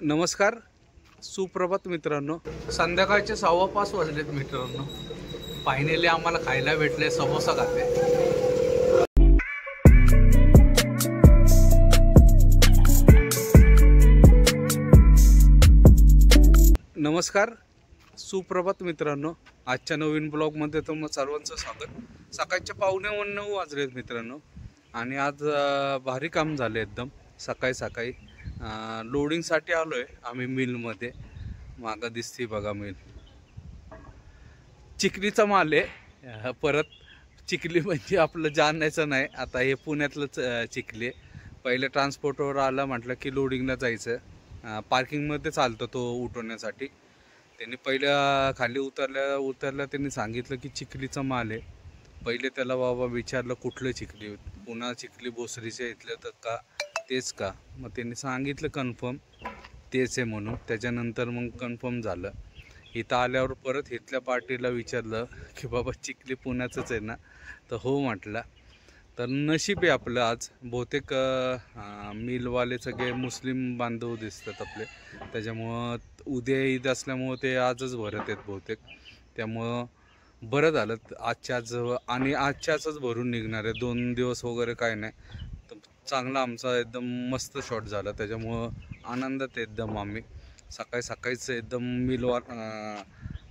नमस्कार, सुप्रभात मित्रांनो. संध्याकाळचे 5:15 वाजलेत मित्रांनो. फायनली आम्हाला खायला भेटले समोसा खाते. नमस्कार, सुप्रभात मित्रांनो. आजच्या नवीन ब्लॉगमध्ये तुम्हाला सर्वांचं स्वागत. सकाळचे 8:45 वाजलेत मित्रांनो आणि आज भारी काम झाले एकदम. सकाळी लोडिंगसाठी आलो आहे आम्ही मिलमध्ये. मागं दिसते बघा मिल. चिखलीचा माल आहे. परत चिखली म्हणजे आपलं जाणायचं नाही, आता हे पुण्यातलंच चिखली आहे. पहिले ट्रान्सपोर्टवर आलं म्हटलं की लोडिंगला जायचं. पार्किंगमध्ये चालतो तो उठवण्यासाठी. त्यांनी पहिल्या खाली उतरल्या त्यांनी सांगितलं की चिखलीचा माल आहे. पहिले त्याला बाबा विचारलं कुठलं चिखली, पुन्हा चिखली बोसरीच्या इथलं तर का तेच का. मग त्यांनी सांगितलं कन्फर्म तेच आहे म्हणून. त्याच्यानंतर मग कन्फर्म झालं. इथं आल्यावर परत इथल्या पार्टीला विचारलं की बाबा चिखली पुण्याचंच आहे ना, तर हो म्हटलं. तर नशीब आहे आपलं आज. बहुतेक मिलवाले सगळे मुस्लिम बांधव दिसतात आपले, त्याच्यामुळं उद्या ईद असल्यामुळं ते आजच भरत आहेत बहुतेक. त्यामुळं बरं झालं आजच्याच, आणि आजच्याच भरून निघणार आहे. 2 दिवस वगैरे काय नाही. तर चांगला आमचा एकदम मस्त शॉट झाला, त्याच्यामुळं आनंदात एकदम आम्ही. सकाळीच एकदम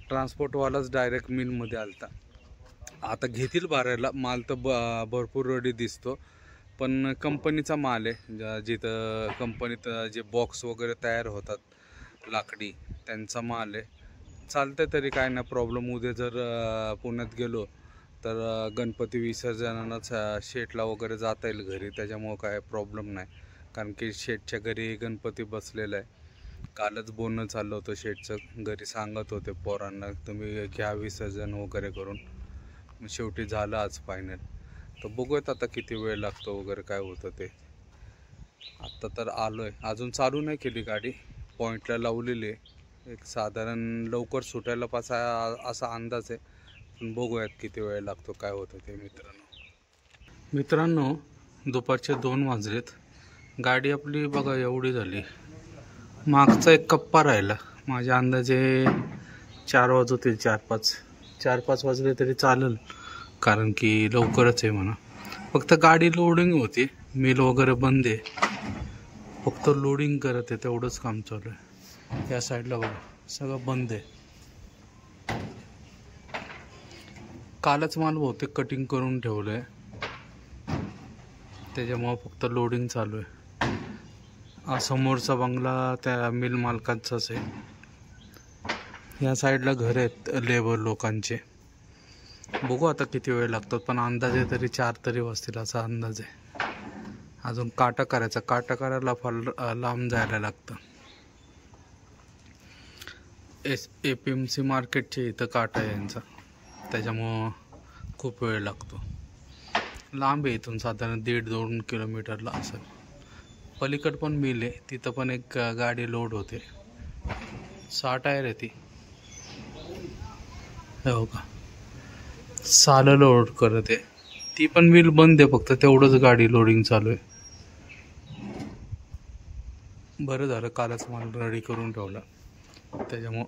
ट्रान्सपोर्टवालाच डायरेक्ट मिलमध्ये आलता. आता घेतील भरायला माल तर भरपूर रेडी दिसतो, पण कंपनीचा माल आहे. जिथं कंपनीत जे बॉक्स वगैरे तयार होतात लाकडी, त्यांचा माल आहे. चालतं तरी काय नाही प्रॉब्लेम. उद्या जर पुण्यात गेलो तर गणपती विसर्जनालाच शेटला वगैरे जाता येईल घरी, त्याच्यामुळं काय प्रॉब्लेम नाही. कारण की शेटच्या घरी गणपती बसलेला आहे. कालच बोलणं चाललं होतं शेटचं. घरी सांगत होते पोरांना तुम्ही घ्या विसर्जन वगैरे करून. शेवटी झालं आज फायनल. तर बघूयात आता किती वेळ लागतो वगैरे काय होतं ते. आत्ता तर आलो आहे, अजून चालू नाही केली गाडी. पॉईंटला लावलेली आहे. एक साधारण लवकर सुटायला असा अंदाज आहे, पण बघूयात किती वेळ लागतो काय होतं ते. मित्रांनो दुपारचे 2 वाजलेत. गाडी आपली बघा एवढी झाली. मागचा एक कप्पा राहिला. माझ्या अंदाजे 4 वाजतील. 4-5 वाजले तरी चालेल, कारण की लवकरच आहे म्हणा. फक्त गाडी लोडिंग होती, मिल वगैरे बंद आहे. फक्त लोडिंग करत आहे, तेवढंच काम चालू आहे. या साईडला बघा सगळं बंद आहे. कालच माल बहुतेक कटिंग करून ठेवलं आहे, त्याच्यामुळं फक्त लोडिंग चालू आहे. समोरचा बंगला त्या मिल मालकांचाच आहे. या साईडला घर आहेत लेबर लोकांचे. बघू आता किती वेळ लागतात, पण अंदाजे तरी 4 तरी वाजतील असा अंदाज आहे. अजून काटा करायला फार लांब जायला लागतं. APMC मार्केटचे इथं काटा आहे यांचा, त्याच्यामुळं खूप वेळ लागतो. लांब आहे इथून, साधारण 1.5-2 किलोमीटरला असेल. पलीकड पण मिल आहे, तिथं पण एक गाडी लोड होते. 6 टायर आहे ती. हो का, 6 लोड करत आहे. ती पण मिल बंद आहे, फक्त तेवढंच गाडी लोडिंग चालू आहे. बरं झालं कालच माल रेडी करून ठेवला, त्याच्यामुळं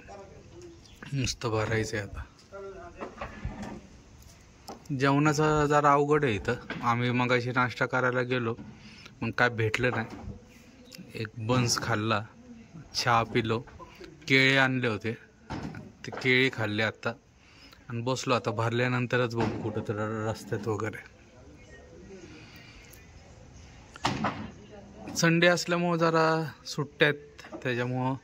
नुसतं भरायचं आहे. आता जेवणाचं जरा अवघड आहे इथं. आम्ही मगाशी नाश्ता करायला गेलो, मग काय भेटलं नाही. एक बन्स खाल्ला, चहा पिलो, केळे आणले होते ते केळी खाल्ले आत्ता, आणि बसलो. आता भरल्यानंतरच बघू कुठं तर रस्त्यात वगैरे. संडे असल्यामुळं जरा सुट्ट्यात, त्याच्यामुळं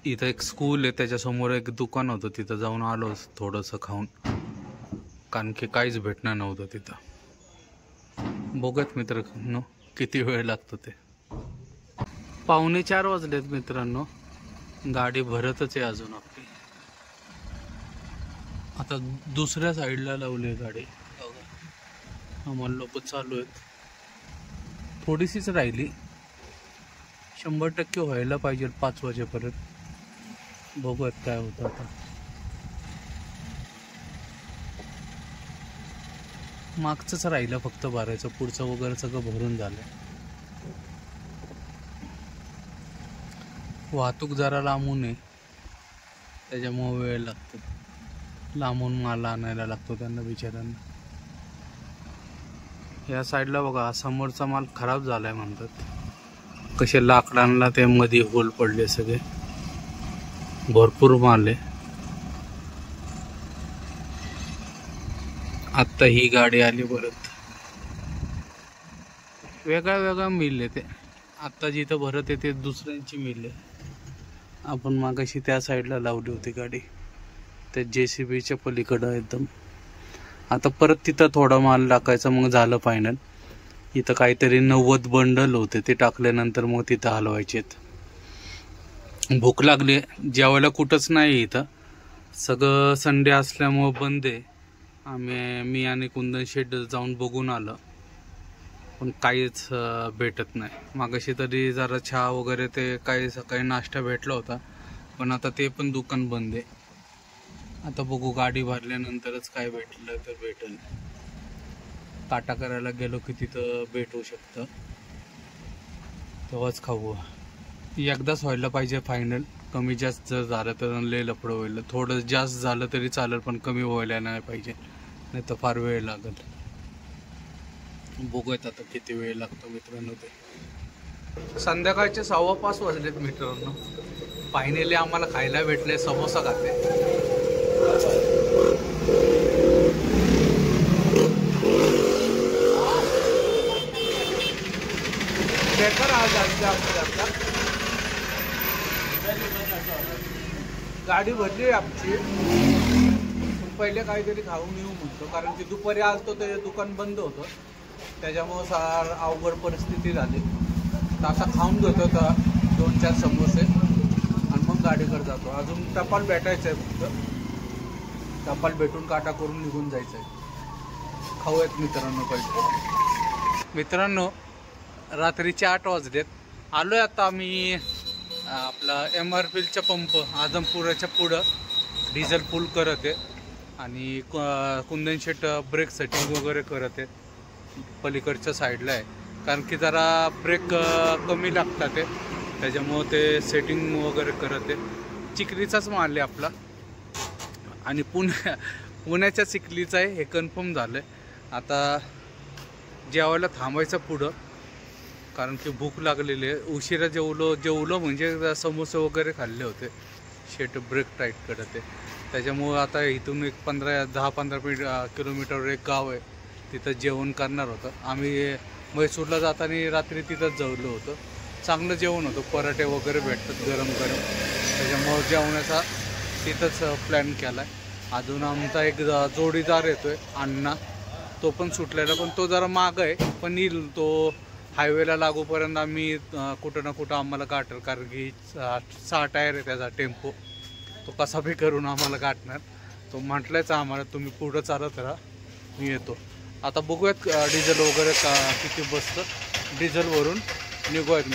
इथं एक स्कूल आहे, त्याच्यासमोर एक दुकान होतं, तिथं जाऊन आलो थोडंसं खाऊन, कारण की काहीच भेटणार नव्हतं तिथं. बघत मित्रांनो किती वेळ लागतो ते. 3:45 वाजलेत मित्रांनो. गाडी भरतच आहे अजून आपली. आता दुसऱ्या साईडला लावली आहे गाडी. आम्हाला लोक चालू आहेत. थोडीशीच राहिली, 100% व्हायला पाहिजे 5 वाजेपर्यंत. बघूयात काय होतं आता. मागचंच राहिलं फक्त भरायचं, पुढचं वगैरे सगळं भरून झालं. वाहतूक जरा लांबून आहे, त्याच्यामुळे वेळ लागतो. लांबून माल आणायला लागतो त्यांना बिचाऱ्यांना. या साईडला बघा समोरचा माल खराब झालाय म्हणतात. कसे लाकडांना ते मध्ये होल पडले सगळे, भरपूर माल आहे. आत्ता ही गाडी आली परत. वेगळा वेगळा मिल आहे ते. आत्ता जिथं भरत आहे ते दुसऱ्यांची मिल आहे. आपण मागाशी त्या साईडला लावली होती गाडी, त्या JCBच्या पलीकडं एकदम. आता परत तिथं थोडा माल टाकायचा, मग झालं फायनल. इथं काहीतरी 90 बंडल होते, ते टाकल्यानंतर मग तिथं हलवायचे. भूक लागली, जेवायला कुठंच नाही इथं. सगळं संडे असल्यामुळं बंद आहे. मी आणि कुंदन शेट जाऊन बघून आलं, पण काहीच भेटत नाही. मागाशी तरी जरा चहा वगैरे ते काही सकाळी नाश्ता भेटला होता, पण आता ते पण दुकान बंद आहे. आता बघू गाडी भरल्यानंतरच काय भेटलं तर भेटेल. काटा करायला गेलो की तिथं भेटू शकतं, तेव्हाच खाऊ. एकदाच व्हायला पाहिजे फायनल. कमी जास्त जर झालं तर लय लफडं होईल. थोडं जास्त झालं तरी चालेल, पण कमी व्हायला नाही पाहिजे, नाही तर फार वेळ लागेल. बघूयात आता किती वेळ लागतो मित्रांनो. ते संध्याकाळचे 5:15 वाजलेत मित्रांनो. फायनली आम्हाला खायला भेटले समोसा खाते. गाडी भरली आमची, पहिले काहीतरी खाऊन येऊ म्हणतो, कारण की दुपारी आलतो ते दुकान बंद होतं, त्याच्यामुळं फार अवघड परिस्थिती झाली. तर आता खाऊन घेतो तर 2-4 समोसे आणि मग गाडीकडे जातो. अजून टपाल भेटायचं आहे, फक्त टपाल भेटून काटा करून निघून जायचं आहे. खाऊयात मित्रांनो पहिले. मित्रांनो रात्रीचे 8 वाजलेत. आलोय आता आम्ही आपला MRPLच्या पंप आजमपुराच्या पुढं डिझेल फुल करत आहे, आणि कुंदन शेट ब्रेक सेटिंग वगैरे करत आहे. पलीकडच्या साईडला आहे, कारण की जरा ब्रेक कमी लागतात ते, त्याच्यामुळं ते सेटिंग वगैरे करत आहे. चिखलीचाच माल आहे आपला, आणि पुण्याच्या चिखलीचा आहे हे कन्फर्म झालं आहे. आता जेवायला थांबायचं पुढं, कारण की भूक लागलेली आहे. उशिरा जेवलो म्हणजे समोसे वगैरे खाल्ले होते. शेट ब्रेक टाईट करत आहे, त्याच्यामुळं आता इथून एक 10-15 किलोमीटरवर एक गाव आहे, तिथं जेवण करणार होतं. आम्ही म्हैसूरला जाताना रात्री तिथंच जेवलो होतं. चांगलं जेवण होतं, पराठे वगैरे भेटतात गरम गरम, त्याच्यामुळं जेवणाचा तिथंच प्लॅन केला आहे. अजून आमचा एक जोडीदार येतोय अण्णा, तो पण सुटलेला, पण तो जरा मागं आहे, पण येईल तो. हायवेला लागूपर्यंत आम्ही कुठं ना कुठं आम्हाला गाठल, कारण की 6 टायर आहे त्याचा टेम्पो, तो कसा बी करून आम्हाला गाठणार. तो म्हटलायच आम्हाला तुम्ही पुढं चालत राहा, मी येतो. आता बघूयात डिझेल वगैरे किती बसतं. डिझेलवरून निघूयात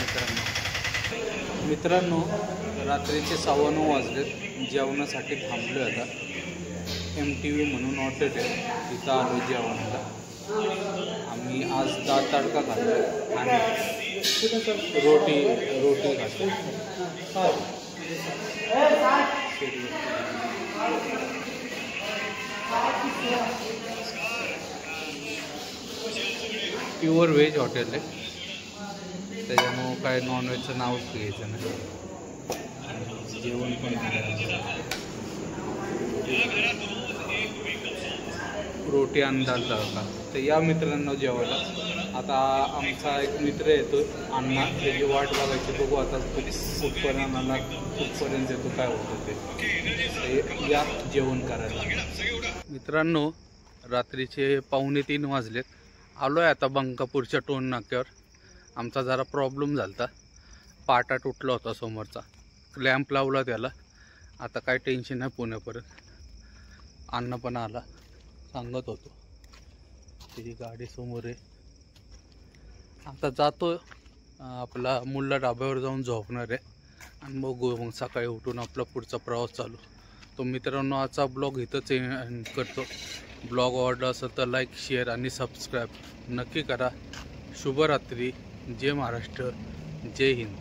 मित्रांनो. रात्रीचे 9:15 वाजलेत. जेवणासाठी थांबलो आता. MTV म्हणून हॉटेल आहे, तिथं आलो जेवणाला. आम्ही आज डाळ तडका खातो आणि रोटी खातो. प्युअर व्हेज हॉटेल आहे, त्याच्यामुळं काय नॉनव्हेजचं नावच घ्यायचं नाही. जेवण पण रोटी आणि डाळ तडका. तर या मित्रांनो जेवायला. आता आमचा एक मित्र येतो अण्णा, त्याची वाट बघायची. बघू आता कुठपर्यंत येतो, काय होतं ते. या जेवण करायला. मित्रांनो रात्रीचे 2:45 वाजलेत. आलोय आता बंकापूरच्या टोल नाक्यावर. आमचा जरा प्रॉब्लेम झाला, पाटा तुटला होता समोरचा, क्लॅम्प लावला त्याला. आता काय टेन्शन नाही पुण्यापर्यंत. अण्णा पण आला, सांगत होतो त्याची गाडी समोर आहे. आता जातो आपला मुल्ला ढाब्यावर जाऊन झोपणार आहे, आणि बघू मग सकाळी उठून आपला पुढचा प्रवास चालू. तो मित्रांनो आजचा ब्लॉग इथंच एंड करतो. ब्लॉग आवडला असेल तर लाईक, शेअर आणि सबस्क्राईब नक्की करा. शुभरात्री. जय महाराष्ट्र, जय हिंद.